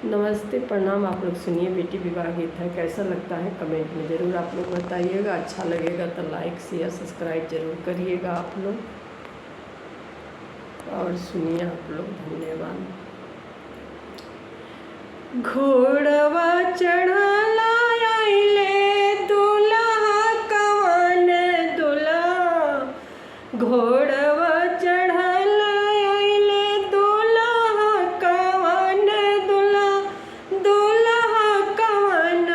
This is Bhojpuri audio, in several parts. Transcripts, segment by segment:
नमस्ते, प्रणाम। आप लोग सुनिए बेटी विवाह गीत है, कैसा लगता है कमेंट में ज़रूर आप लोग बताइएगा। अच्छा लगेगा तो लाइक शेयर सब्सक्राइब जरूर करिएगा आप लोग, और सुनिए आप लोग। धन्यवाद। घोड़वा चढ़ला आइले दुल्हा कवन दुल्हा, घोड़वा चढ़ला आइले दुल्हा कवन दुल्हा, दुल्हा कवन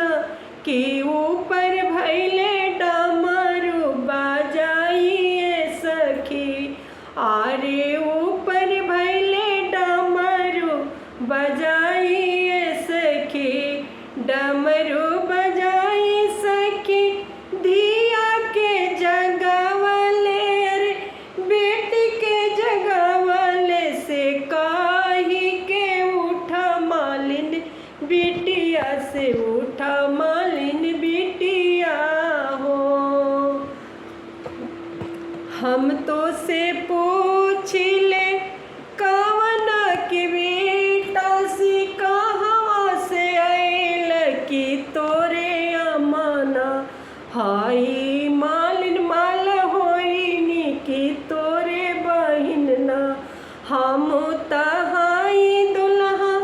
की ऊपर भैले डमरू बाजाइए सखी, आरे ऊपर भैले डमरू बजाइए सखी, डमरू बजाई सखी धिया के जगावले, अरे बेटी के जगावले से काही के उठा मालिन बिटिया, से उठा मालिन बिटिया हो। हम तो से पूछिले कवन के बेटा सी कहवा से आइल की तोरे अमाना, हाई मालिन माल होइनी की तोरे बहिन ना, हम तहाई दुल्हा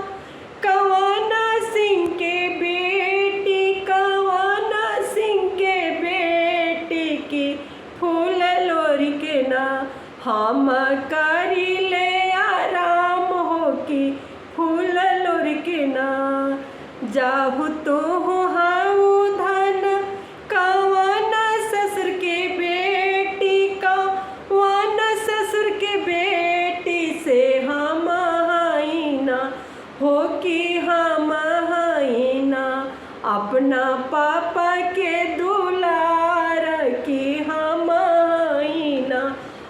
कवाना सिंह के बेटी, कवाना सिंह के बेटी की फूल लोरी के ना, हम करी ले आराम हो की फूल लोरी के ना, जाहु तो हाउ धन कवाना ससुर के बेटी, कवाना ससुर के बेटी से हम हाइना हो कि हम हाइना, अपना पापा के दुलार की हम हाइना,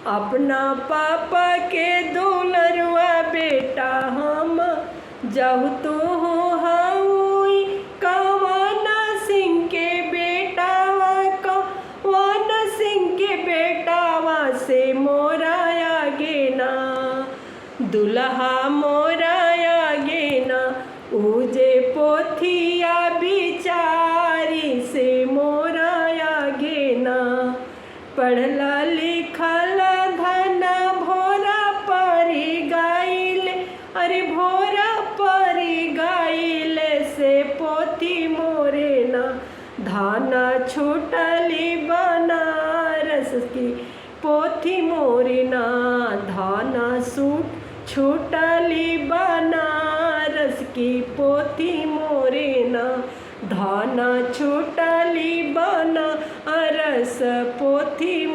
अपना पापा के दुलरुआ बेटा हम जाहु तो हाउई कवाना सिंह के बेटावा, कवाना सिंह के बेटावा से मोरा आगे ना, दुल्हा मोरा आगे ना, उजे पोथिया बिचारी से मोरा आगे ना, पढ़ला लिखला धना भोरा परी गाइले, अरे भोरा परी गाइले से पोथी मोरे ना, धाना छूटली बनारस की पोथी मोरे ना, धाना छूटली बनारस की पोथी मोरे ना, धाना छूटली बनारस पोथी